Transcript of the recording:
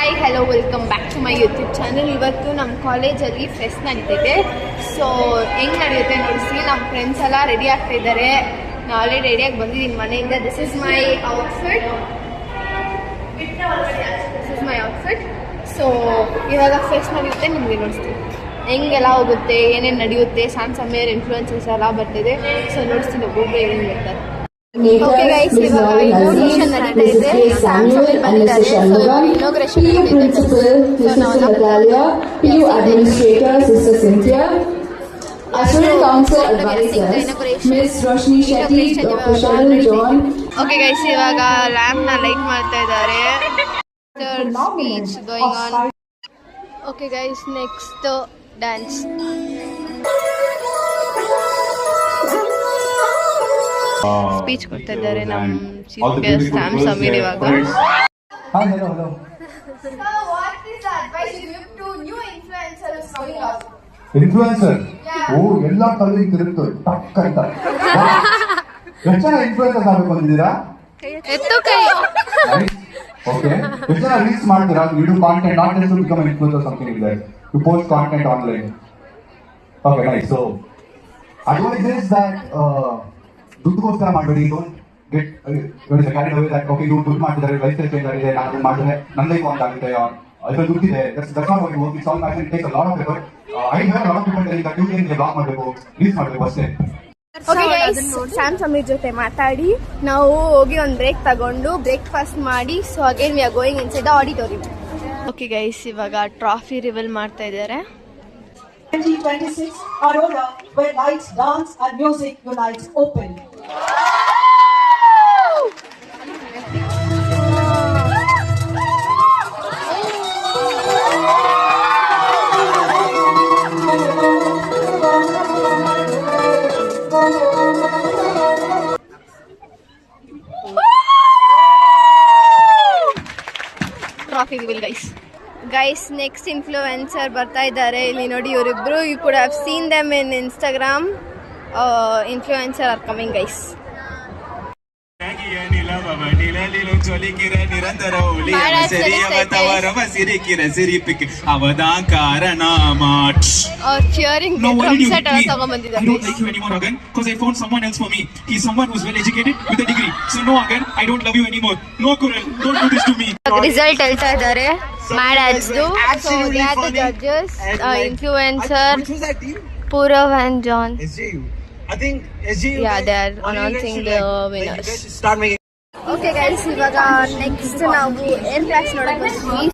Hi hello welcome back to my YouTube channel. ಇವತ್ತು ನಮ್ಮ ಕಾಲೇಜಲ್ಲಿ ಫೆಸ್ಟ್ ನಡೀತಿದೆ. ಸೊ ಹೆಂಗೆ ನಡೆಯುತ್ತೆ ನೋಡಿಸಿ. ನಮ್ಮ ಫ್ರೆಂಡ್ಸ್ ಎಲ್ಲ ರೆಡಿ ಆಗ್ತಾ ಇದ್ದಾರೆ. ನಾನು ಆಲ್ರೆಡಿ ರೆಡಿಯಾಗಿ ಬಂದಿದ್ದೀನಿ ಮನೆಯಿಂದ. This is my outfit. So ಇವಾಗ ಫೆಸ್ಟ್ ನಡೆಯುತ್ತೆ, ನಿಮಗೆ ನೋಡಿಸ್ತೀವಿ ಹೆಂಗೆಲ್ಲ ಹೋಗುತ್ತೆ, ಏನೇನು ನಡೆಯುತ್ತೆ. ಸ್ಯಾಮ್ ಸಮೀರ್ ಇನ್ಫ್ಲೂಯೆನ್ಸರ್ಸ್ ಎಲ್ಲ ಬರ್ತಿದೆ. ಸೊ ನೋಡಿಸ್ತೀನಿ ಒಬ್ಬೊಬ್ಬರು ಏನೇನು ಬರ್ತಾರೆ. Okay guys, ಇವಾಗ inauguration ನಡೀತಾ ಇದೆ. ಸ್ಯಾಮ್ ಸಮೀರ್ ಬಂದಿದ್ದಾರೆ. ಸೊ ಇವಾಗ inauguration ನಡೀತಾ ಇದೆ. ಸೊ ನಾವು Natalia, PU administrator Sister Cynthia, Student Council advisors Miss Roshni Shetty, Dr. Sharon John. Okay guys, ಇವಾಗ ಲ್ಯಾಂಪ್ ನ ಲೈಟ್ ಮಾಡ್ತಾ ಇದ್ದಾರೆ. Speech going on. Okay guys, next dance. Speech ಕೊಡ್ತಾ ಇದ್ದಾರೆ ನಮ್ಮ ಚೀಫ್ ಗೆಸ್ಟ್ ಸ್ಯಾಮ್ ಸಮೀರ್. ಇವಾಗ ಇನ್ಫ್ಲೂಯೆನ್ಸರ್ ಎಲ್ಲ ಕಲ್ಲಿ ತಿರುಗ್ತು ಟಕ್ ಅಂತ. ಎಷ್ಟು ಜನ ಇನ್ಫ್ಲೂಯೆನ್ಸರ್ ಆಗಬೇಕು ಅಂದಿದ್ದೀರಾ? ಎತ್ತು ಕೈ. ಓಕೆ, ಎಷ್ಟು ಜನ ರೀಲ್ಸ್ ಮಾಡ್ತೀರಾ? You do content, not just to become an influencer or something like that. You post content online. Okay, nice. So advice is that ದುಡ್ಡುಗೋಸ್ಕರ ಮಾಡಬೇಡಿ. Don't get carried away that okay ದುಡ್ಡು ಮಾಡ್ತಿದ್ದಾರೆ, life style change ಆಗಿದೆ, ನಾನು ಮಾಡಿದ್ರೆ ನನ್ನ life ಅಂತ ಆಗುತ್ತೆ, ಅದರಲ್ಲಿ ದುಡ್ಡಿದೆ. That's not what work. It's all matter. Takes a lot of effort. I have lot of people telling that you can blog ಮಾಡಬೇಕು, ರೀಲ್ಸ್ ಮಾಡಬೇಕು ಅಷ್ಟೇ. ಓಕೆ ಗೈಸ್, ಸ್ಯಾಮ್ ಸಮೀರ್ ಜೊತೆ ಮಾತಾಡಿ ನಾವು ಹೋಗಿ ಒಂದು ಬ್ರೇಕ್ ತಗೊಂಡು ಬ್ರೇಕ್ಫಾಸ್ಟ್ ಮಾಡಿ. So again we are going inside the auditorium. Okay guys, ಇವಾಗ ಟ್ರಾಫಿ ರಿವೀಲ್ ಮಾಡ್ತಾ ಇದ್ದಾರೆ. 2026 Aurora, where lights, dance and music unites open. Trophy reveal guys next influencer ಬರ್ತಾ ಇದ್ದಾರೆ. ಇಲ್ಲಿ ನೋಡಿ ಇವರಿಬ್ರು. You could have seen them in Instagram. Influencer are coming guys. cheering drum set ಎಲ್ಲ ತಗೊಂಡ್ಬಂದಿದ್ದಾರೆ. because I found someone else for me. He's someone who's well educated with a degree. So no, again, I don't love you anymore. No, Kuran, don't do this to me. Result ಹೇಳ್ತಾ ಇದ್ದಾರೆ mad ಆಡ್ಸ್ದು. So they are the judges. Influencer Poorav and John. SJU. I think SJU. Yeah, they are announcing the winners. Okay guys, ಇವಾಗ next ನಾವು air class ನೋಡಕ್ ಬರ್ತೀವಿ.